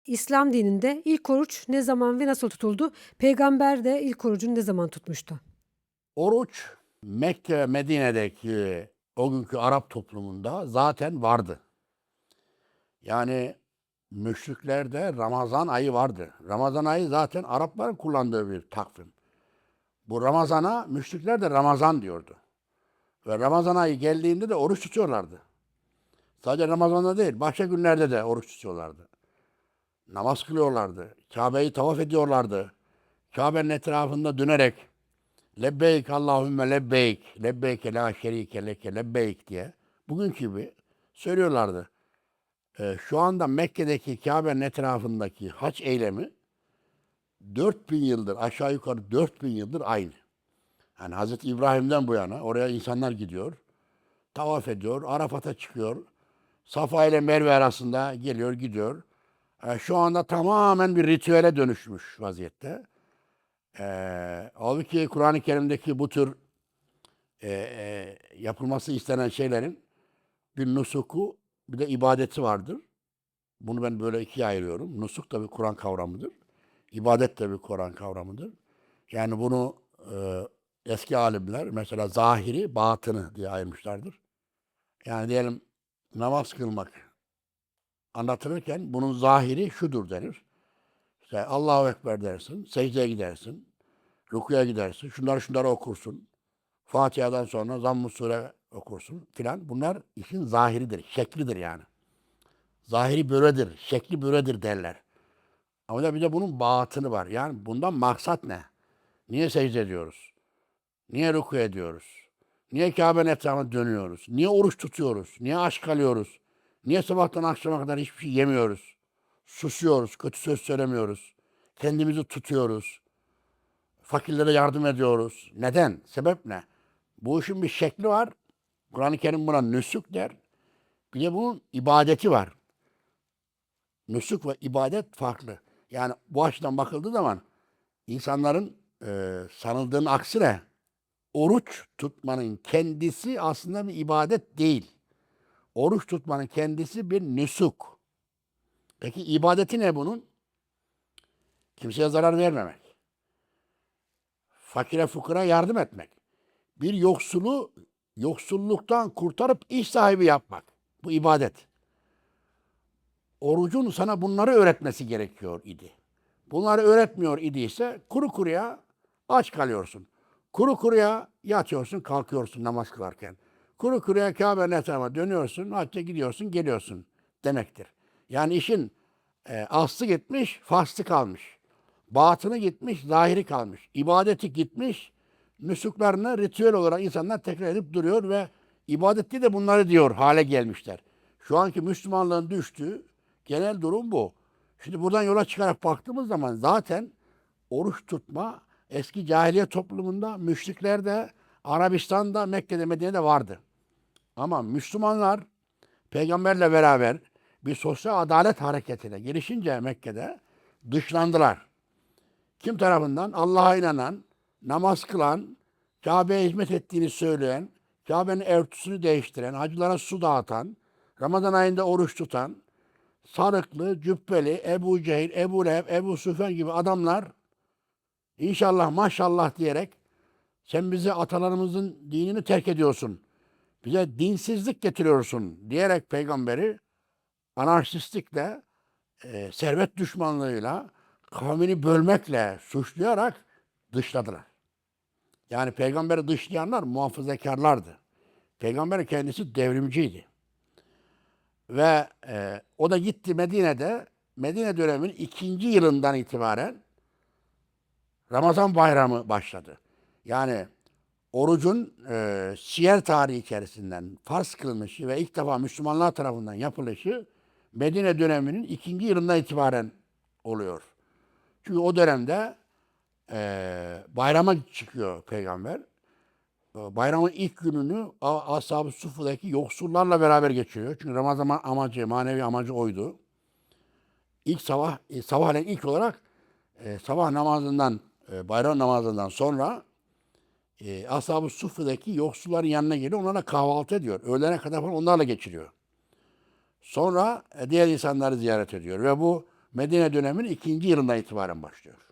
İslam dininde ilk oruç ne zaman ve nasıl tutuldu? Peygamber de ilk orucunu ne zaman tutmuştu? Oruç Mekke ve Medine'deki o günkü Arap toplumunda zaten vardı. Yani müşriklerde Ramazan ayı vardı. Ramazan ayı zaten Arapların kullandığı bir takvim. Bu Ramazan'a müşrikler de Ramazan diyordu. Ve Ramazan ayı geldiğinde de oruç tutuyorlardı. Sadece Ramazan'da değil, başka günlerde de oruç tutuyorlardı. Namaz kılıyorlardı. Kabe'yi tavaf ediyorlardı. Kabe'nin etrafında dönerek Lebbeyk Allahümme lebbeyk, lebbeyke la şerike leke lebbeyk diye bugünkü gibi söylüyorlardı. Şu anda Mekke'deki Kabe'nin etrafındaki hac eylemi 4000 yıldır, aşağı yukarı 4000 yıldır aynı. Yani Hazreti İbrahim'den bu yana oraya insanlar gidiyor, tavaf ediyor, Arafat'a çıkıyor. Safa ile Merve arasında geliyor, gidiyor. Şu anda tamamen bir ritüele dönüşmüş vaziyette. Halbuki Kur'an-ı Kerim'deki bu tür yapılması istenen şeylerin bir nusuku, bir de ibadeti vardır. Bunu ben böyle ikiye ayırıyorum. Nusuk da bir Kur'an kavramıdır. İbadet de bir Kur'an kavramıdır. Yani bunu eski alimler mesela zahiri, batını diye ayırmışlardır. Yani diyelim namaz kılmak anlatılırken bunun zahiri şudur denir. İşte Allahu Ekber dersin, secdeye gidersin, rükuya gidersin, şunları okursun. Fatiha'dan sonra Zamm-ı Sure okursun filan. Bunlar işin zahiridir, şeklidir yani. Zahiri böyledir, şekli böyledir derler. Ama da bir de bunun batını var. Yani bundan maksat ne? Niye secde ediyoruz? Niye ruku ediyoruz? Niye Kabe'nin etrafına dönüyoruz? Niye oruç tutuyoruz? Niye aç kalıyoruz? Niye sabahtan akşama kadar hiçbir şey yemiyoruz? Susuyoruz, kötü söz söylemiyoruz. Kendimizi tutuyoruz. Fakirlere yardım ediyoruz. Neden? Sebep ne? Bu işin bir şekli var. Kur'an-ı Kerim buna nüsük der. Bir de bunun ibadeti var. Nüsük ve ibadet farklı. Yani bu açıdan bakıldığı zaman insanların sanıldığının aksine oruç tutmanın kendisi aslında bir ibadet değil. Oruç tutmanın kendisi bir nüsuk. Peki ibadeti ne bunun? Kimseye zarar vermemek. Fakire fukara yardım etmek. Bir yoksulu yoksulluktan kurtarıp iş sahibi yapmak. Bu ibadet. Orucun sana bunları öğretmesi gerekiyor idi. Bunları öğretmiyor idiyse kuru kuruya aç kalıyorsun. Kuru kuruya yatıyorsun, kalkıyorsun namaz kılarken. Kuru kuruya Kabe'nin etrafına dönüyorsun, hacca gidiyorsun, geliyorsun demektir. Yani işin aslı gitmiş, faslı kalmış. Batını gitmiş, zahiri kalmış. İbadeti gitmiş, nüsuklarını ritüel olarak insanlar tekrar edip duruyor ve ibadette de bunları diyor hale gelmişler. Şu anki Müslümanlığın düştüğü genel durum bu. Şimdi buradan yola çıkarak baktığımız zaman zaten oruç tutma eski cahiliye toplumunda, müşriklerde, Arabistan'da, Mekke'de, Medine'de vardı. Ama Müslümanlar peygamberle beraber bir sosyal adalet hareketine girişince Mekke'de dışlandılar. Kim tarafından? Allah'a inanan, namaz kılan, Kabe'ye hizmet ettiğini söyleyen, Kabe'nin örtüsünü değiştiren, hacılara su dağıtan, Ramazan ayında oruç tutan, sarıklı, cübbeli, Ebu Cehil, Ebu Leheb, Ebu Süfyan gibi adamlar inşallah maşallah diyerek sen bize atalarımızın dinini terk ediyorsun. Bize dinsizlik getiriyorsun diyerek peygamberi anarşistlikle, servet düşmanlığıyla, kavmini bölmekle suçlayarak dışladılar. Yani peygamberi dışlayanlar muhafazakarlardı. Peygamber kendisi devrimciydi. Ve o da gitti Medine'de, Medine döneminin 2. yılından itibaren Ramazan bayramı başladı. Yani orucun siyer tarihi içerisinden farz kılınışı ve ilk defa Müslümanlar tarafından yapılışı Medine döneminin 2. yılından itibaren oluyor. Çünkü o dönemde bayrama çıkıyor peygamber. Bayramın ilk gününü Ashab-ı Suffa'daki yoksullarla beraber geçiriyor. Çünkü Ramazan amacı, manevi amacı oydu. İlk sabahleyin ilk olarak sabah namazından, bayram namazından sonra Ashab-ı Suffa'daki yoksulların yanına geliyor. Onlarla kahvaltı ediyor. Öğlene kadar falan onlarla geçiriyor. Sonra diğer insanları ziyaret ediyor. Ve bu Medine döneminin 2. yılından itibaren başlıyor.